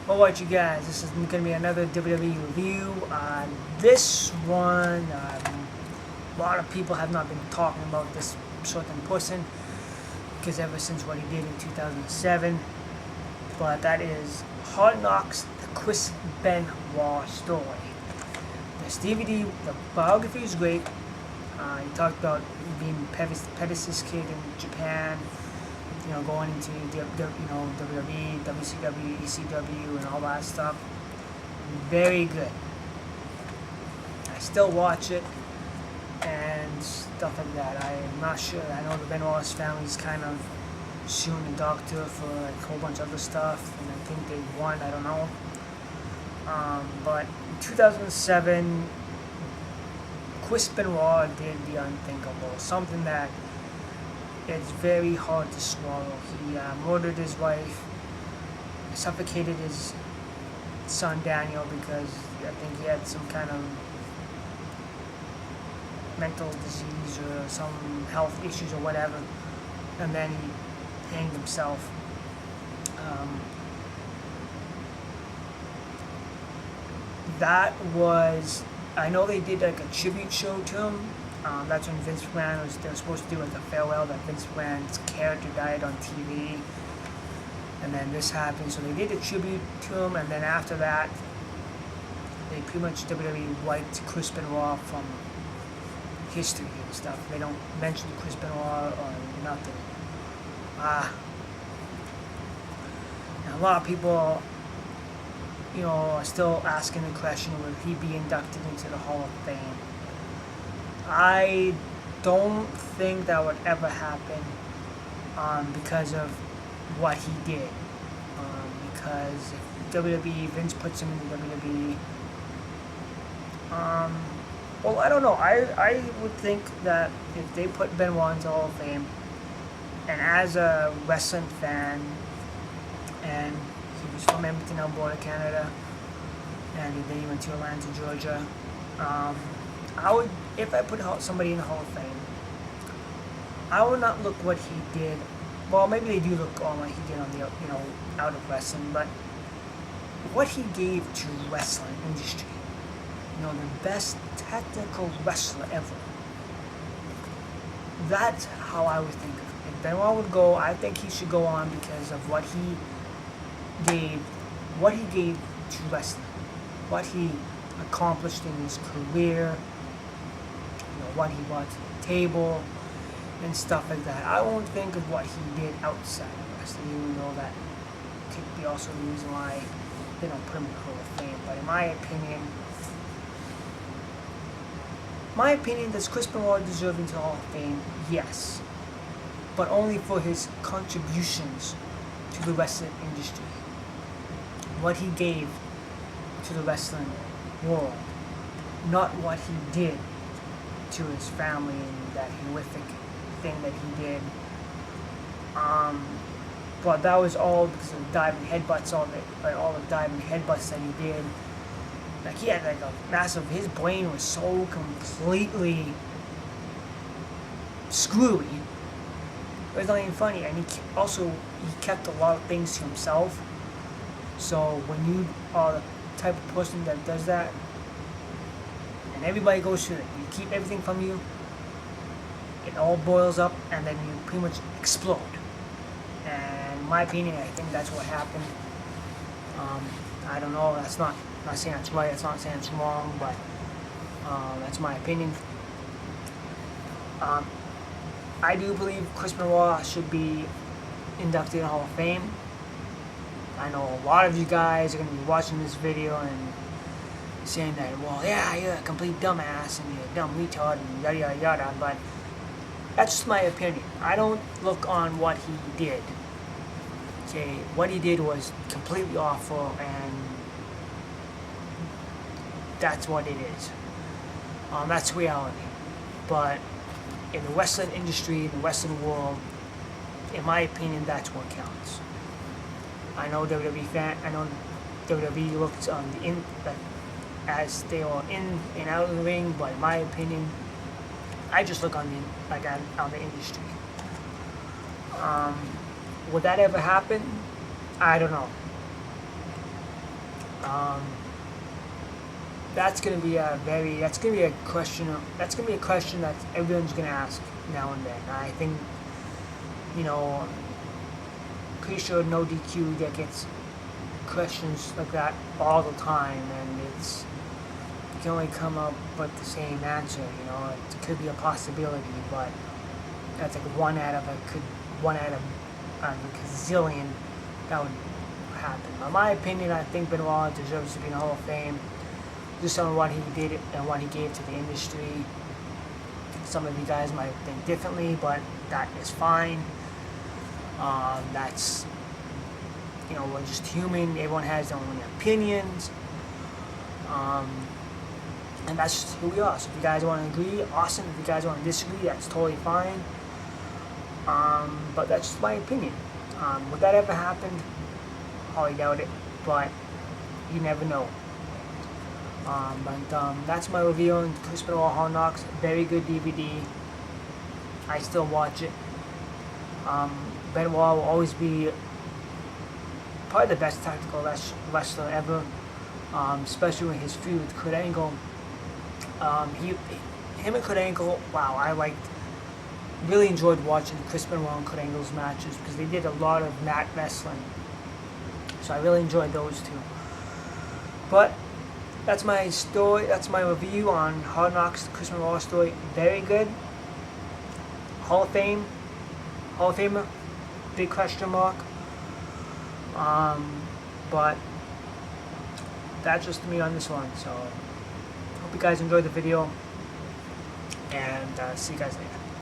Alright you guys, this is going to be another WWE review. This one, a lot of people have not been talking about this certain person because ever since what he did in 2007, but that is Hard Knocks, the Chris Benoit story. This DVD, the biography is great. He talked about being Pettis' kid in Japan, going into WWE, WCW, ECW, and all that stuff. Very good. I still watch it and stuff like that. I'm not sure. I know the Benoit's family's kind of suing the doctor for like a whole bunch of other stuff, and I think they won. I don't know. But in 2007, Chris Benoit did the unthinkable, something that it's very hard to swallow. He murdered his wife, suffocated his son Daniel because I think he had some kind of mental disease or some health issues or whatever, and then he hanged himself. That was, I know they did like a tribute show to him. That's when Vince McMahon they were supposed to do like a farewell, that Vince McMahon's character died on TV, and then this happened. So they did a tribute to him, and then after that, they pretty much WWE wiped Chris Benoit from history and stuff. They don't mention Chris Benoit or nothing. And a lot of people, are still asking the question, will he be inducted into the Hall of Fame? I don't think that would ever happen because of what he did. Because if WWE, Vince puts him in the WWE, well, I don't know. I would think that if they put Benoit into the Hall of Fame, and as a wrestling fan, and he was from Edmonton, Alberta, Canada, and then he went to Atlanta, Georgia, I would, if I put somebody in the Hall of Fame, I would not look what he did. Well, maybe they do look on what he did on the, out of wrestling, but what he gave to wrestling industry. The best technical wrestler ever. That's how I would think of it. If Benoit would go, I think he should go on because of what he gave to wrestling, what he accomplished in his career, what he brought to the table, and stuff like that. I won't think of what he did outside of wrestling, even though that could be also the reason why they don't put him in the Hall of Fame. But in my opinion, does Chris Benoit deserve into the Hall of Fame? Yes. But only for his contributions to the wrestling industry. What he gave to the wrestling world. Not what he did to his family and that horrific thing that he did. But that was all because of the diving headbutts, all the diving headbutts that he did. Like he had like a massive, his brain was so completely screwy. It was not even funny, and he kept a lot of things to himself. So when you are the type of person that does that, and everybody goes through it, you keep everything from you, it all boils up, and then you pretty much explode. And in my opinion, I think that's what happened. I don't know, I'm not saying it's right, it's not saying it's wrong, but that's my opinion. I do believe Chris Benoit should be inducted in the Hall of Fame. I know a lot of you guys are going to be watching this video and saying that, well, yeah, you're a complete dumbass and you're a dumb retard and yada yada yada, but that's just my opinion. I don't look on what he did. Okay, what he did was completely awful, and that's what it is. That's reality. But in the wrestling industry, in the wrestling world, in my opinion, that's what counts. I know WWE looks on as they are in and out of the ring, but in my opinion, I just look on the industry. Would that ever happen? I don't know. That's gonna be a question that everyone's gonna ask now and then. I think, pretty sure no DQ that gets questions like that all the time, and you can only come up with the same answer. It could be a possibility, but that's like one out of a gazillion that would happen. In my opinion, I think Benoit deserves to be in the Hall of Fame, just on what he did and what he gave to the industry. Some of you guys might think differently, but that is fine. That's, we're just human. Everyone has their own opinions. And that's just who we are. So if you guys want to agree, awesome. If you guys want to disagree, that's totally fine. But that's just my opinion. Would that ever happen? I doubt it, but you never know. That's my review on Chris Benoit Hard Knocks. Very good DVD. I still watch it. Benoit will always be probably the best tactical wrestler ever, especially with his feud with Kurt Angle. Him and Kurt Angle, wow, I really enjoyed watching Chris Benoit and Kurt Angle's matches because they did a lot of mat wrestling. So I really enjoyed those two. But that's my story. That's my review on Hard Knocks, the Chris Benoit story. Very good. Hall of Famer. Big question mark. But that's just me on this one. So hope you guys enjoyed the video, and see you guys later.